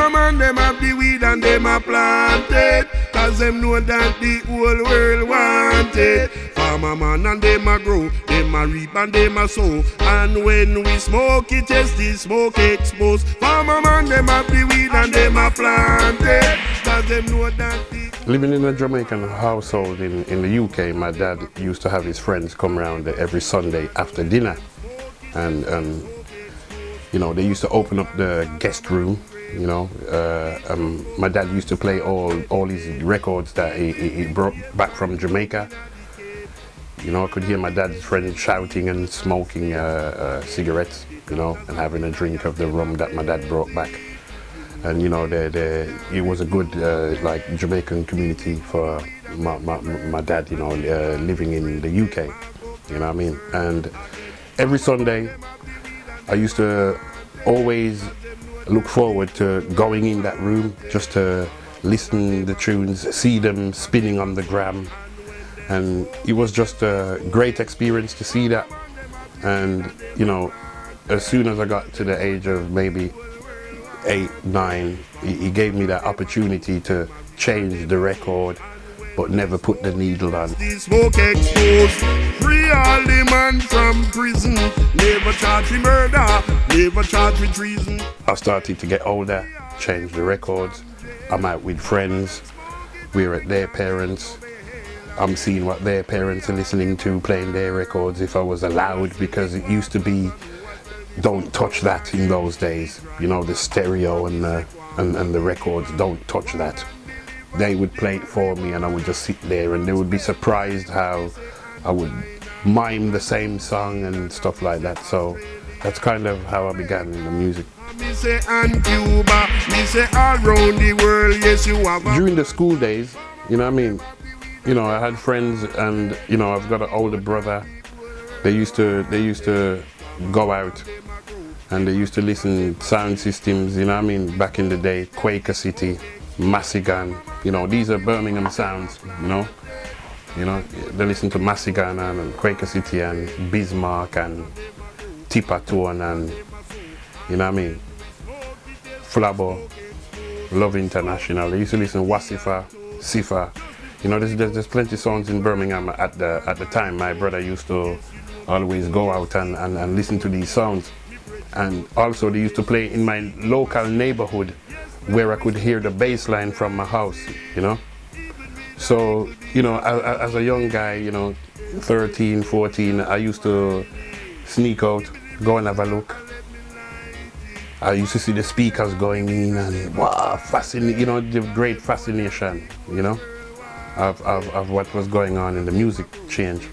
Farmer man, them have the weed and them a plant it, cause them know that the whole world want it. Farmer man and them a grow, them a reap and them a sow, and when we smoke it, yes, the smoke expose. Farmer man, them have the weed and them a plant it, cause them know that the... Living in a Jamaican household in the UK, my dad used to have his friends come around every Sunday after dinner, and you know, they used to open up the guest room. You know, my dad used to play all his records that he brought back from Jamaica. You know, I could hear my dad's friends shouting and smoking cigarettes, you know, and having a drink of the rum that my dad brought back. And you know, it was a good like Jamaican community for my dad, you know, living in the UK. You know what I mean? And every Sunday, I used to always look forward to going in that room just to listen to the tunes, see them spinning on the gram, and it was just a great experience to see that. And you know, as soon as I got to the age of maybe 8, 9, he gave me that opportunity to change the record but never put the needle on. The smoke exposed, free all the man from prison, never charge with murder, never charge with treason. I started to get older, changed the records, I'm out with friends, we're at their parents', I'm seeing what their parents are listening to, playing their records if I was allowed, because it used to be don't touch that in those days. You know, the stereo and the records, don't touch that. They would play it for me and I would just sit there and they would be surprised how I would mime the same song and stuff like that. So that's kind of how I began in the music. During the school days, you know what I mean? You know, I had friends and, you know, I've got an older brother. They used to go out and they used to listen to sound systems, you know what I mean, back in the day, Quaker City, Massigan, you know, these are Birmingham sounds, you know, they listen to Massigan and Quaker City and Bismarck and Tippertone and, you know what I mean, Flabo, Love International. They used to listen to Wasifa, Sifa, you know, there's plenty of songs in Birmingham at the time. My brother used to always go out and listen to these sounds. And also they used to play in my local neighborhood where I could hear the bass line from my house, you know. So, you know, as a young guy, you know, 13, 14, I used to sneak out, go and have a look. I used to see the speakers going in and wow, fascinating, you know, the great fascination, you know, of what was going on in the music change.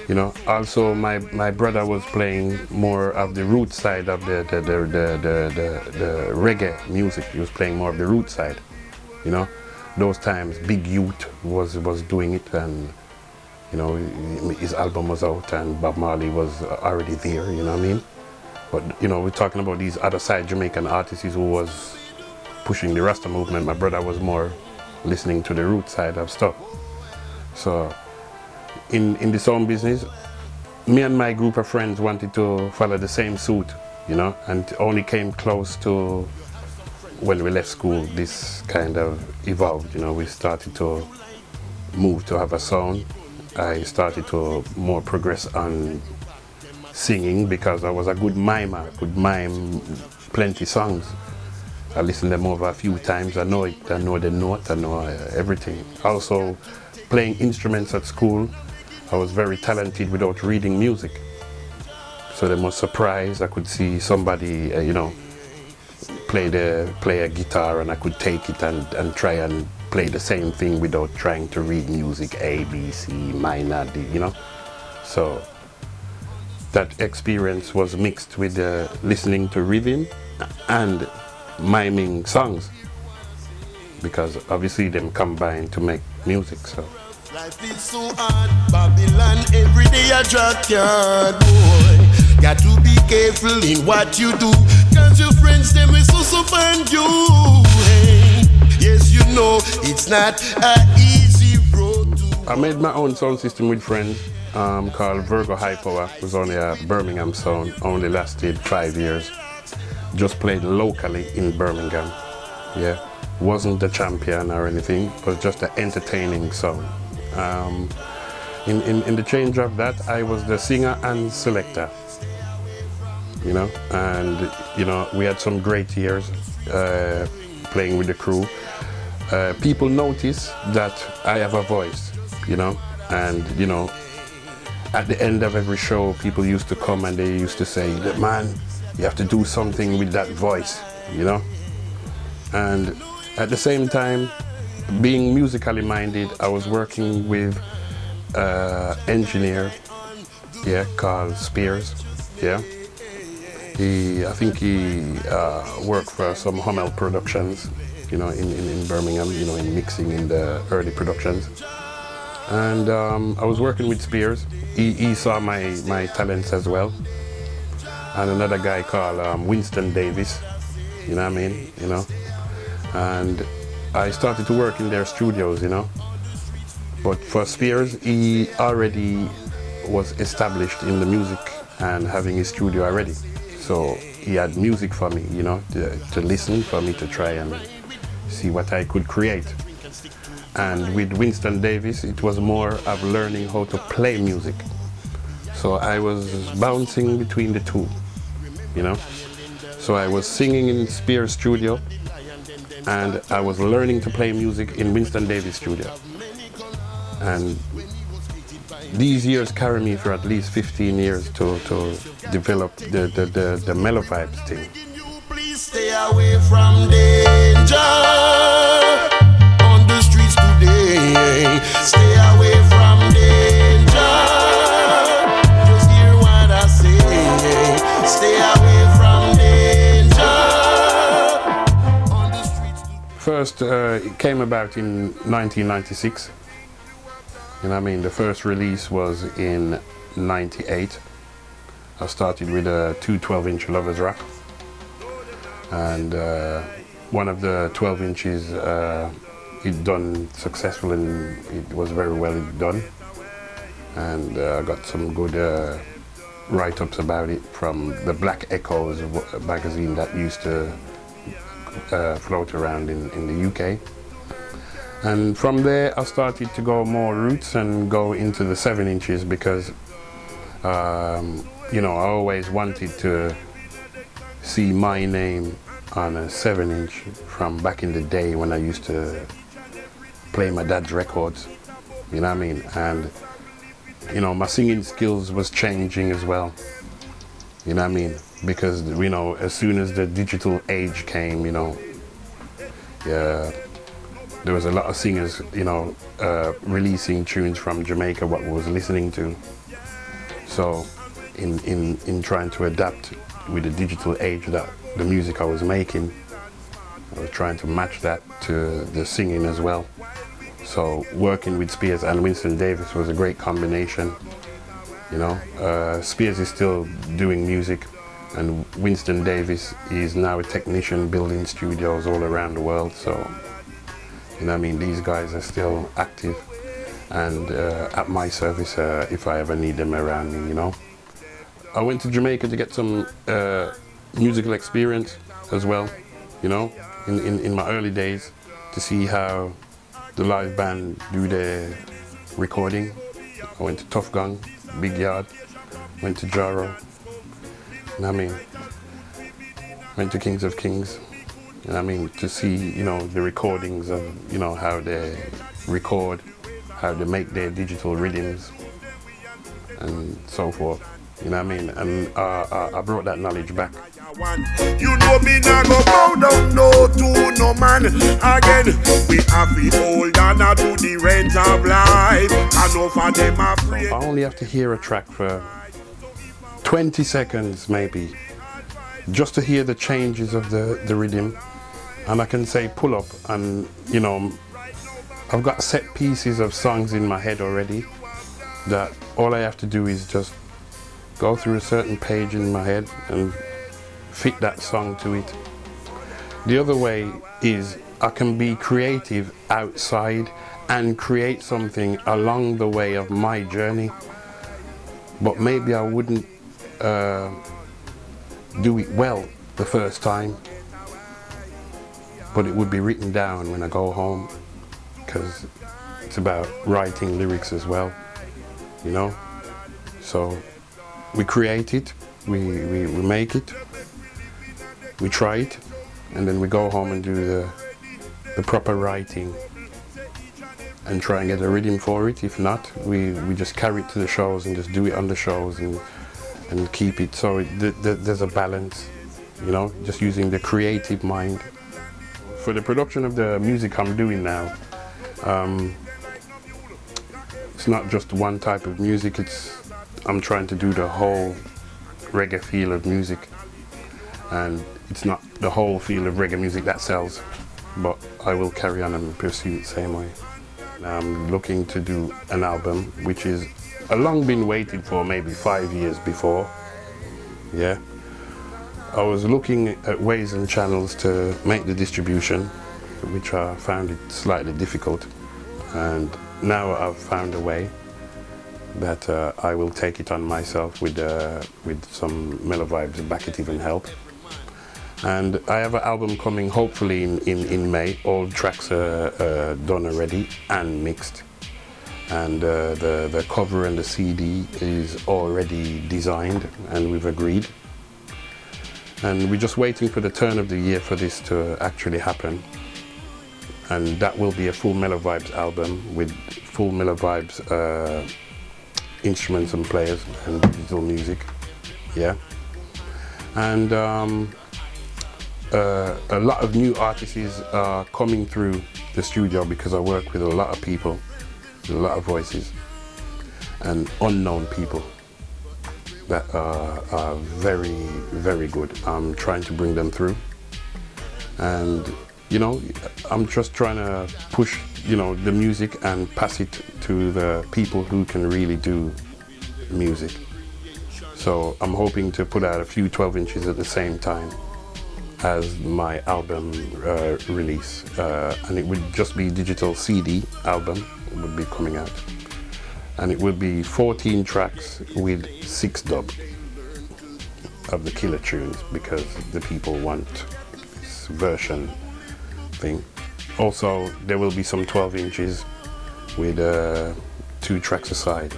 You know, also my brother was playing more of the root side of the reggae music. He was playing more of the root side. You know, those times Big Youth was doing it, and you know, his album was out and Bob Marley was already there. You know what I mean? But you know, we're talking about these other side Jamaican artists who was pushing the Rasta movement. My brother was more listening to the root side of stuff. So in the sound business, me and my group of friends wanted to follow the same suit, you know, and only came close to when we left school. This kind of evolved, you know. We started to move to have a sound. I started to more progress on singing because I was a good mimer. I could mime plenty songs. I listened them over a few times. I know it. I know the note. I know everything. Also, playing instruments at school, I was very talented without reading music. So they were surprised. I could see somebody, you know, play a guitar, and I could take it and try and play the same thing without trying to read music, A, B, C, minor, D, you know. So that experience was mixed with listening to rhythm and miming songs, because obviously them combine to make music. So life is so hard, Babylon every day a junkyard, boy. Got to be careful in what you do, cause your friends them will so find you. Hey, yes, you know it's not an easy road to. I made my own sound system with friends called Virgo High Power. It was only a Birmingham sound, only lasted 5 years. Just played locally in Birmingham. Yeah, wasn't the champion or anything, but just an entertaining song. In the change of that, I was the singer and selector. You know, and you know, we had some great years playing with the crew. People notice that I have a voice, you know, and you know, at the end of every show, people used to come and they used to say, "Man, you have to do something with that voice," you know. And at the same time, being musically minded, I was working with engineer, yeah, called Spears, yeah. I think he worked for some Hummel Productions, you know, in Birmingham, you know, in mixing in the early productions. And I was working with Spears. He saw my talents as well. And another guy called Winston Davis, you know what I mean, you know. And I started to work in their studios, you know. But for Spears, he already was established in the music and having his studio already. So he had music for me, you know, to listen, for me to try and see what I could create. And with Winston Davis, it was more of learning how to play music. So I was bouncing between the two, you know. So I was singing in Spears' studio, and I was learning to play music in Winston Davis' studio. And these years carry me for at least 15 years to develop the Mellow Vibes thing. Please stay away from danger on the streets today. Stay away from danger. Just hear what I say. Stay away from danger on the streets today. First, it came about in 1996. You know what I mean? The first release was in 98. I started with a 2 12-inch Lovers Rock. And one of the 12 inches, it done successful and it was very well done. And I got some good write-ups about it from the Black Echoes magazine that used to float around in the UK. And from there, I started to go more roots and go into the 7 inches because, you know, I always wanted to see my name on a 7 inch from back in the day when I used to play my dad's records, you know what I mean? And, you know, my singing skills was changing as well, you know what I mean? Because, you know, as soon as the digital age came, you know, yeah, there was a lot of singers, you know, releasing tunes from Jamaica, what we was listening to. So in trying to adapt with the digital age that the music I was making, I was trying to match that to the singing as well. So working with Spears and Winston Davis was a great combination, you know. Spears is still doing music, and Winston Davis is now a technician building studios all around the world. So, you know what I mean, these guys are still active and at my service if I ever need them around me, you know. I went to Jamaica to get some musical experience as well, you know, in my early days, to see how the live band do their recording. I went to Tough Gun, Big Yard, went to Jaro, you know what I mean, went to Kings of Kings. You know what I mean, to see, you know, the recordings of, you know, how they record, how they make their digital rhythms and so forth. You know what I mean? And I brought that knowledge back. You know me nah go bow down no to no man. Again, we have to hold on to the rent of life. I know for them afraid. I only have to hear a track for 20 seconds maybe, just to hear the changes of the rhythm. And I can say pull up, and you know, I've got set pieces of songs in my head already that all I have to do is just go through a certain page in my head and fit that song to it. The other way is I can be creative outside and create something along the way of my journey, but maybe I wouldn't do it well the first time. but it would be written down when I go home, because it's about writing lyrics as well, you know. So we create it, we make it, we try it, and then we go home and do the proper writing and try and get a rhythm for it. If not, we just carry it to the shows and just do it on the shows and keep it. So there's a balance, you know, just using the creative mind. For the production of the music I'm doing now, it's not just one type of music, I'm trying to do the whole reggae feel of music. And it's not the whole feel of reggae music that sells, but I will carry on and pursue it the same way. I'm looking to do an album which is long been waited for, maybe 5 years before. Yeah, I was looking at ways and channels to make the distribution, which I found it slightly difficult, and now I've found a way that I will take it on myself with some Mellow Vibes back it even help. And I have an album coming hopefully in May. All tracks are done already and mixed. And the cover and the CD is already designed and we've agreed. And we're just waiting for the turn of the year for this to actually happen. And that will be a full Mellow Vibes album with full Mellow Vibes instruments and players and digital music. Yeah. And a lot of new artists are coming through the studio because I work with a lot of people, a lot of voices, and unknown people that are very, very good. I'm trying to bring them through. And, you know, I'm just trying to push, you know, the music and pass it to the people who can really do music. So I'm hoping to put out a few 12 inches at the same time as my album release, and it would just be digital CD album would be coming out, and it would be 14 tracks with 6 dub of the killer tunes because the people want this version thing. Also there will be some 12 inches with 2 tracks aside,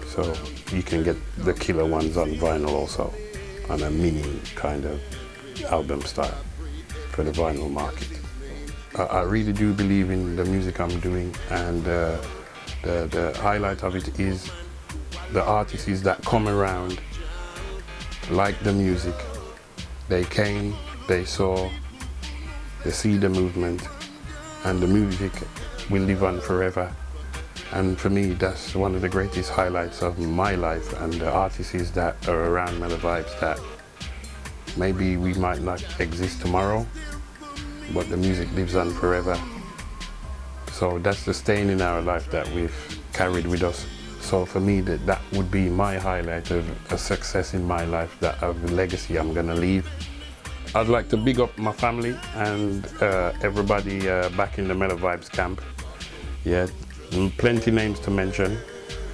so you can get the killer ones on vinyl also, on a mini kind of album style for the vinyl market. I really do believe in the music I'm doing, and the highlight of it is the artists that come around like the music. They came, they saw, they see the movement, and the music will live on forever. And for me, that's one of the greatest highlights of my life, and the artists that are around Mellow Vibes that maybe we might not exist tomorrow, but the music lives on forever. So that's the stain in our life that we've carried with us. So for me, that would be my highlight of a success in my life, that of the legacy I'm gonna leave. I'd like to big up my family and everybody back in the Mellow Vibes camp. Yeah, plenty names to mention.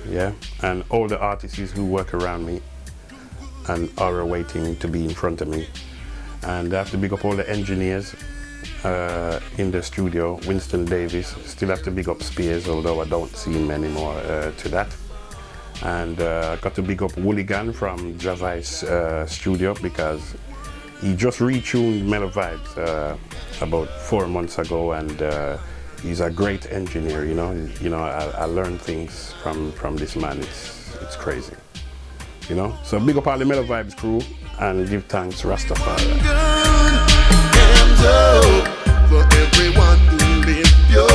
Yeah, and all the artists who work around me and are waiting to be in front of me. And I have to big up all the engineers in the studio. Winston Davis, still have to big up Spears, although I don't see him anymore to that. And got to big up Wooligan from Javai's studio, because he just retuned Mellow Vibes about 4 months ago, and he's a great engineer, you know. I learned things from this man. It's crazy. You know, so big up all the Mellow Vibes crew and give thanks Rastafari. For everyone who lives pure